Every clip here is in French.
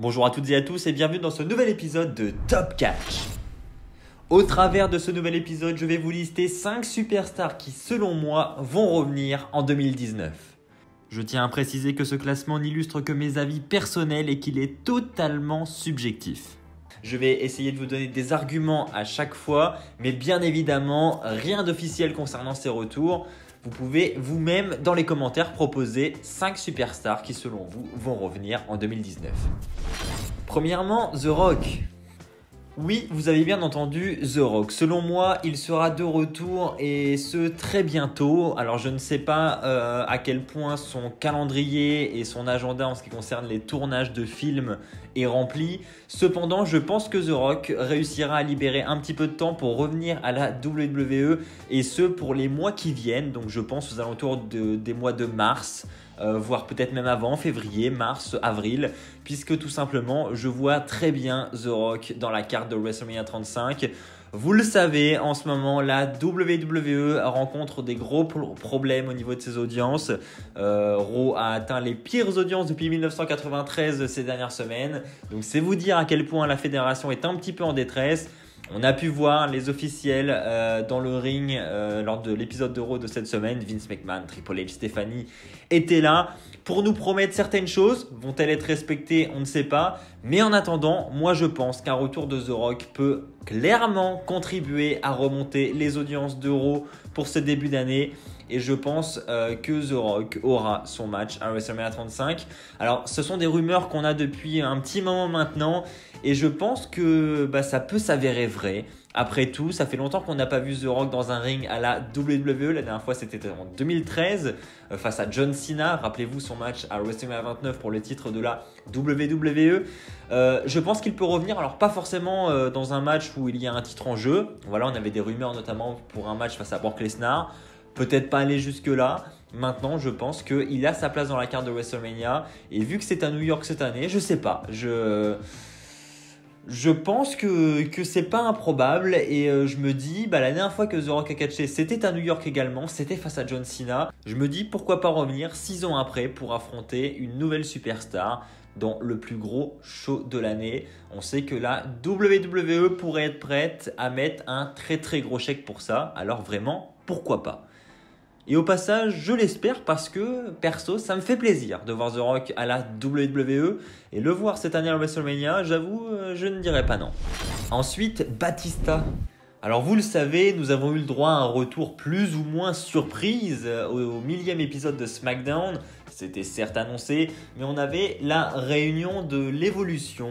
Bonjour à toutes et à tous et bienvenue dans ce nouvel épisode de Top Catch. Au travers de ce nouvel épisode, je vais vous lister 5 superstars qui, selon moi, vont revenir en 2019. Je tiens à préciser que ce classement n'illustre que mes avis personnels et qu'il est totalement subjectif. Je vais essayer de vous donner des arguments à chaque fois, mais bien évidemment, rien d'officiel concernant ces retours. Vous pouvez vous-même dans les commentaires proposer 5 superstars qui selon vous vont revenir en 2019. Premièrement, The Rock. Oui, vous avez bien entendu The Rock. Selon moi, il sera de retour et ce très bientôt. Alors je ne sais pas à quel point son calendrier et son agenda en ce qui concerne les tournages de films est rempli. Cependant, je pense que The Rock réussira à libérer un petit peu de temps pour revenir à la WWE et ce pour les mois qui viennent. Donc je pense aux alentours des mois de mars. Voire peut-être même avant, février, mars, avril, puisque tout simplement, je vois très bien The Rock dans la carte de WrestleMania 35. Vous le savez, en ce moment, la WWE rencontre des gros problèmes au niveau de ses audiences. Raw a atteint les pires audiences depuis 1993 ces dernières semaines. Donc c'est vous dire à quel point la fédération est un petit peu en détresse. On a pu voir les officiels dans le ring lors de l'épisode de Raw de cette semaine. Vince McMahon, Triple H, Stephanie étaient là pour nous promettre certaines choses. Vont-elles être respectées? On ne sait pas. Mais en attendant, moi je pense qu'un retour de The Rock peut clairement contribuer à remonter les audiences de Raw pour ce début d'année. Et je pense que The Rock aura son match à WrestleMania 35. Alors, ce sont des rumeurs qu'on a depuis un petit moment maintenant. Et je pense que ça peut s'avérer vrai. Après tout, ça fait longtemps qu'on n'a pas vu The Rock dans un ring à la WWE. La dernière fois, c'était en 2013 face à John Cena. Rappelez-vous son match à WrestleMania 29 pour le titre de la WWE. Je pense qu'il peut revenir. Alors, pas forcément dans un match où il y a un titre en jeu. Voilà, on avait des rumeurs notamment pour un match face à Brock Lesnar. Peut-être pas aller jusque-là. Maintenant, je pense qu'il a sa place dans la carte de WrestleMania. Et vu que c'est à New York cette année, je sais pas. Je pense que c'est pas improbable et je me dis, la dernière fois que The Rock a catché, c'était à New York également, c'était face à John Cena. Je me dis, pourquoi pas revenir 6 ans après pour affronter une nouvelle superstar dans le plus gros show de l'année. On sait que la WWE pourrait être prête à mettre un très très gros chèque pour ça. Alors vraiment, pourquoi pas ? Et au passage, je l'espère parce que, perso, ça me fait plaisir de voir The Rock à la WWE. Et le voir cette année à WrestleMania, j'avoue, je ne dirais pas non. Ensuite, Batista. Alors vous le savez, nous avons eu le droit à un retour plus ou moins surprise au 1000e épisode de SmackDown. C'était certes annoncé, mais on avait la réunion de l'évolution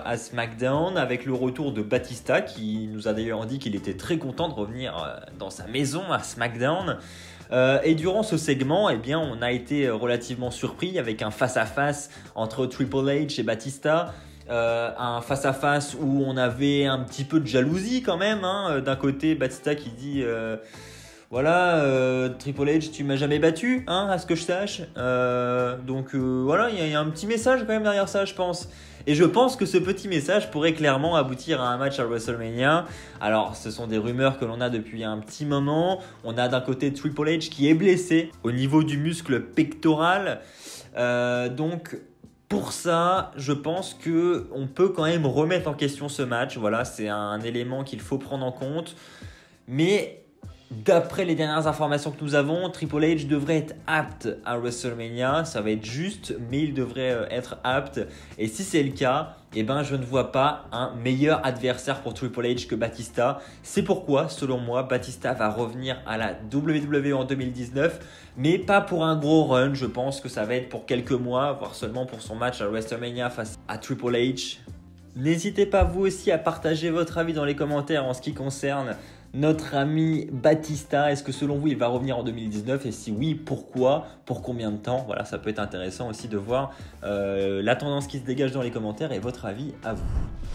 à SmackDown avec le retour de Batista qui nous a d'ailleurs dit qu'il était très content de revenir dans sa maison à SmackDown. Et durant ce segment, on a été relativement surpris avec un face-à-face entre Triple H et Batista. Un face-à-face où on avait un petit peu de jalousie quand même. D'un côté, Batista qui dit Triple H, tu m'as jamais battu, à ce que je sache. Voilà, il y a un petit message quand même derrière ça, je pense. Et je pense que ce petit message pourrait clairement aboutir à un match à WrestleMania. Alors, ce sont des rumeurs que l'on a depuis un petit moment. On a d'un côté Triple H qui est blessé au niveau du muscle pectoral. Pour ça, je pense qu'on peut quand même remettre en question ce match. Voilà, c'est un élément qu'il faut prendre en compte. Mais d'après les dernières informations que nous avons, Triple H devrait être apte à WrestleMania. Ça va être juste, mais il devrait être apte. Et si c'est le cas, je ne vois pas un meilleur adversaire pour Triple H que Batista. C'est pourquoi, selon moi, Batista va revenir à la WWE en 2019. Mais pas pour un gros run. Je pense que ça va être pour quelques mois, voire seulement pour son match à WrestleMania face à Triple H. N'hésitez pas vous aussi à partager votre avis dans les commentaires en ce qui concerne notre ami Batista. Est-ce que selon vous il va revenir en 2019 et si oui, pourquoi, pour combien de temps? Voilà, ça peut être intéressant aussi de voir la tendance qui se dégage dans les commentaires et votre avis à vous.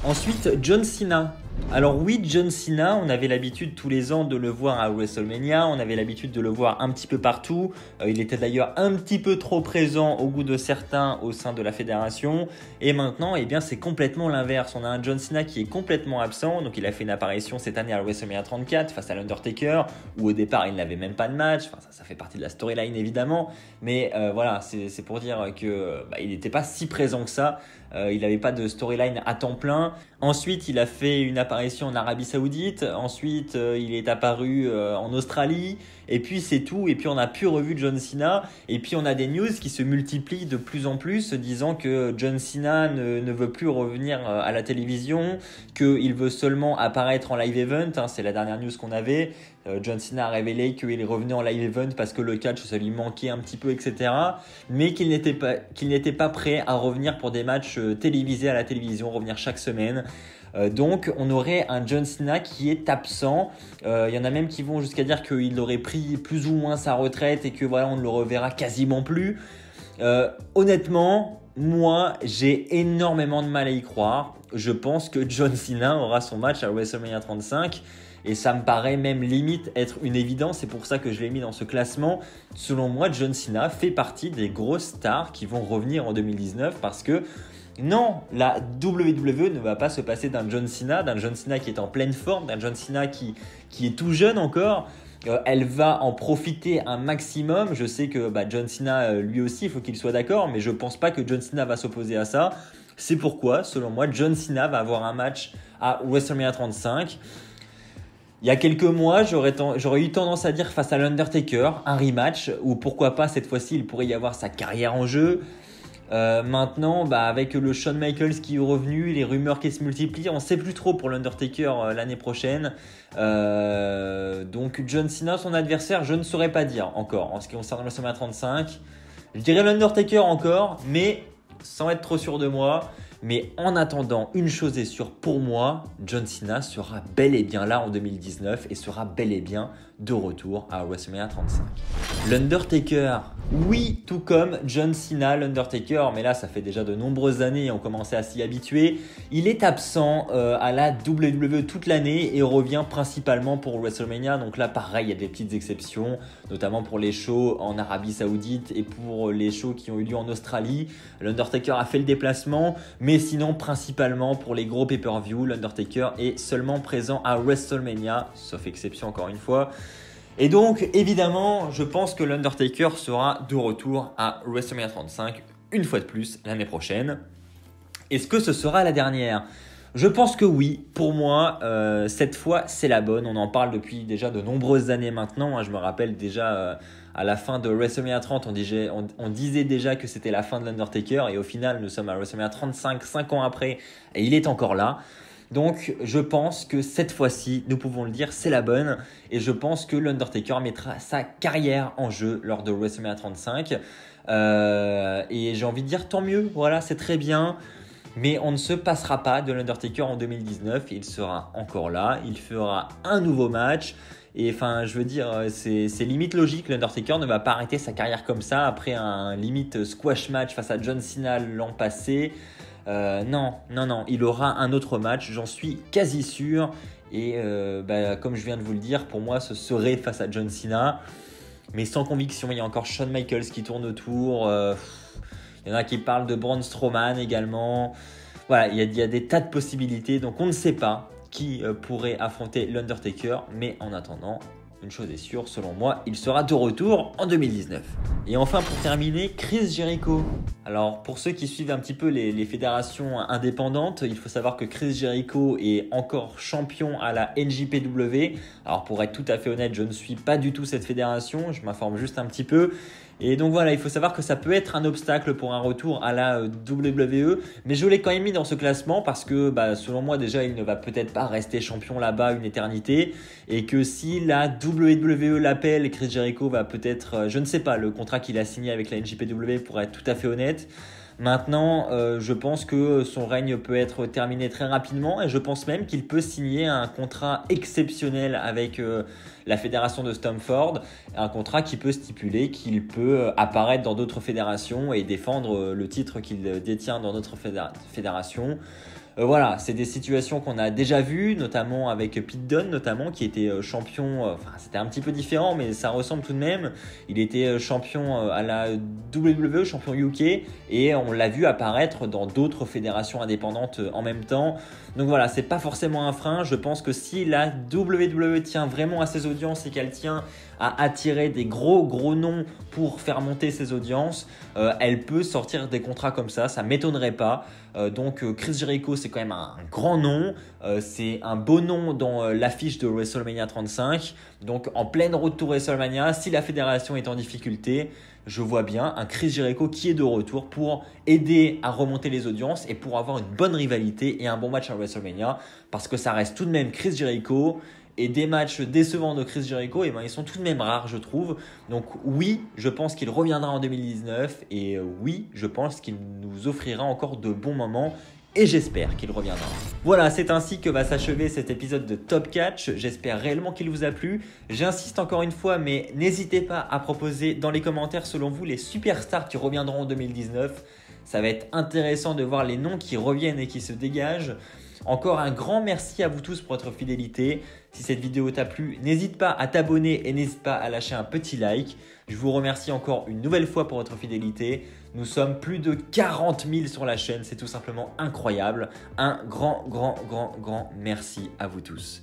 Ensuite, John Cena. Alors oui, John Cena, on avait l'habitude tous les ans de le voir à WrestleMania, on avait l'habitude de le voir un petit peu partout. Il était d'ailleurs un petit peu trop présent au goût de certains au sein de la fédération. Et maintenant, c'est complètement l'inverse. On a un John Cena qui est complètement absent. Donc il a fait une apparition cette année à WrestleMania 34 face à l'Undertaker, où au départ il n'avait même pas de match. Enfin, ça fait partie de la storyline évidemment. Mais voilà, c'est pour dire qu'il n'était pas si présent que ça Il n'avait pas de storyline à temps plein. Ensuite, il a fait une apparition en Arabie Saoudite. Ensuite, il est apparu en Australie. Et puis, c'est tout. Et puis, on n'a plus revu John Cena. Et puis, on a des news qui se multiplient de plus en plus, disant que John Cena ne veut plus revenir à la télévision, qu'il veut seulement apparaître en live event. C'est la dernière news qu'on avait. John Cena a révélé qu'il revenait en live event parce que le catch, ça lui manquait un petit peu, etc. Mais qu'il n'était pas prêt à revenir pour des matchs télévisés à la télévision, revenir chaque semaine. Donc on aurait un John Cena qui est absent. Il y en a même qui vont jusqu'à dire qu'il aurait pris plus ou moins sa retraite et que voilà, on ne le reverra quasiment plus. Honnêtement, moi j'ai énormément de mal à y croire. Je pense que John Cena aura son match à WrestleMania 35 et ça me paraît même limite être une évidence. C'est pour ça que je l'ai mis dans ce classement. Selon moi, John Cena fait partie des grosses stars qui vont revenir en 2019 parce que non, la WWE ne va pas se passer d'un John Cena qui est en pleine forme, d'un John Cena qui est tout jeune encore. Elle va en profiter un maximum. Je sais que John Cena, lui aussi, il faut qu'il soit d'accord, mais je ne pense pas que John Cena va s'opposer à ça. C'est pourquoi, selon moi, John Cena va avoir un match à WrestleMania 35. Il y a quelques mois, j'aurais eu tendance à dire face à l'Undertaker, un rematch, ou pourquoi pas cette fois-ci, il pourrait y avoir sa carrière en jeu. Maintenant, avec le Shawn Michaels qui est revenu, les rumeurs qui se multiplient, on ne sait plus trop pour l'Undertaker l'année prochaine. Donc John Cena, son adversaire, je ne saurais pas dire encore en ce qui concerne le WrestleMania 35. Je dirais l'Undertaker encore, mais sans être trop sûr de moi. Mais en attendant, une chose est sûre pour moi, John Cena sera bel et bien là en 2019 et sera bel et bien de retour à WrestleMania 35. L'Undertaker, oui, tout comme John Cena, l'Undertaker, mais là ça fait déjà de nombreuses années et on commençait à s'y habituer. Il est absent à la WWE toute l'année et revient principalement pour WrestleMania. Donc là pareil, il y a des petites exceptions, notamment pour les shows en Arabie Saoudite et pour les shows qui ont eu lieu en Australie. L'Undertaker a fait le déplacement, mais sinon principalement pour les gros pay-per-view, l'Undertaker est seulement présent à WrestleMania, sauf exception encore une fois. Et donc, évidemment, je pense que l'Undertaker sera de retour à WrestleMania 35 une fois de plus l'année prochaine. Est-ce que ce sera la dernière ? Je pense que oui. Pour moi, cette fois, c'est la bonne. On en parle depuis déjà de nombreuses années maintenant. Je me rappelle déjà à la fin de WrestleMania 30, on disait déjà que c'était la fin de l'Undertaker. Et au final, nous sommes à WrestleMania 35, 5 ans après, et il est encore là. Donc, je pense que cette fois-ci, nous pouvons le dire, c'est la bonne. Et je pense que l'Undertaker mettra sa carrière en jeu lors de WrestleMania 35. Et j'ai envie de dire tant mieux, voilà, c'est très bien. Mais on ne se passera pas de l'Undertaker en 2019. Il sera encore là, il fera un nouveau match. Et enfin, je veux dire, c'est limite logique. L'Undertaker ne va pas arrêter sa carrière comme ça après un limite squash match face à John Cena l'an passé. Non, il aura un autre match, j'en suis quasi sûr. Et comme je viens de vous le dire, pour moi, ce serait face à John Cena. Mais sans conviction, il y a encore Shawn Michaels qui tourne autour. Il y en a qui parlent de Braun Strowman également. Voilà, il y a des tas de possibilités. Donc on ne sait pas qui pourrait affronter l'Undertaker. Mais en attendant, une chose est sûre, selon moi, il sera de retour en 2019. Et enfin, pour terminer, Chris Jericho. Alors, pour ceux qui suivent un petit peu les fédérations indépendantes, il faut savoir que Chris Jericho est encore champion à la NJPW. Alors, pour être tout à fait honnête, je ne suis pas du tout cette fédération, je m'informe juste un petit peu. Et donc voilà, il faut savoir que ça peut être un obstacle pour un retour à la WWE, mais je l'ai quand même mis dans ce classement parce que selon moi déjà il ne va peut-être pas rester champion là-bas une éternité et que si la WWE l'appelle, Chris Jericho va peut-être, je ne sais pas, le contrat qu'il a signé avec la NJPW pour être tout à fait honnête. Maintenant, je pense que son règne peut être terminé très rapidement et je pense même qu'il peut signer un contrat exceptionnel avec la fédération de Stamford, un contrat qui peut stipuler qu'il peut apparaître dans d'autres fédérations et défendre le titre qu'il détient dans notre fédération. Voilà, c'est des situations qu'on a déjà vues, notamment avec Pete Dunne, notamment, qui était champion, c'était un petit peu différent, mais ça ressemble tout de même. Il était champion à la WWE, champion UK, et on on l'a vu apparaître dans d'autres fédérations indépendantes en même temps. Donc voilà, c'est pas forcément un frein. Je pense que si la WWE tient vraiment à ses audiences et qu'elle tient à attirer des gros noms pour faire monter ses audiences, elle peut sortir des contrats comme ça m'étonnerait pas. Donc Chris Jericho, c'est quand même un grand nom, c'est un beau nom dans l'affiche de WrestleMania 35. Donc en pleine route to WrestleMania, si la fédération est en difficulté, je vois bien un Chris Jericho qui est de retour pour aider à remonter les audiences et pour avoir une bonne rivalité et un bon match à WrestleMania, parce que ça reste tout de même Chris Jericho. Et des matchs décevants de Chris Jericho, ils sont tout de même rares, je trouve. Donc oui, je pense qu'il reviendra en 2019 et oui, je pense qu'il nous offrira encore de bons moments. Et j'espère qu'il reviendra. Voilà, c'est ainsi que va s'achever cet épisode de Top Catch. J'espère réellement qu'il vous a plu. J'insiste encore une fois, mais n'hésitez pas à proposer dans les commentaires selon vous les superstars qui reviendront en 2019. Ça va être intéressant de voir les noms qui reviennent et qui se dégagent. Encore un grand merci à vous tous pour votre fidélité. Si cette vidéo t'a plu, n'hésite pas à t'abonner et n'hésite pas à lâcher un petit like. Je vous remercie encore une nouvelle fois pour votre fidélité. Nous sommes plus de 40 000 sur la chaîne, c'est tout simplement incroyable. Un grand merci à vous tous.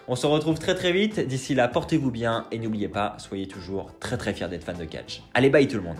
On se retrouve très vite. D'ici là, portez-vous bien et n'oubliez pas, soyez toujours très fiers d'être fan de catch. Allez, bye tout le monde.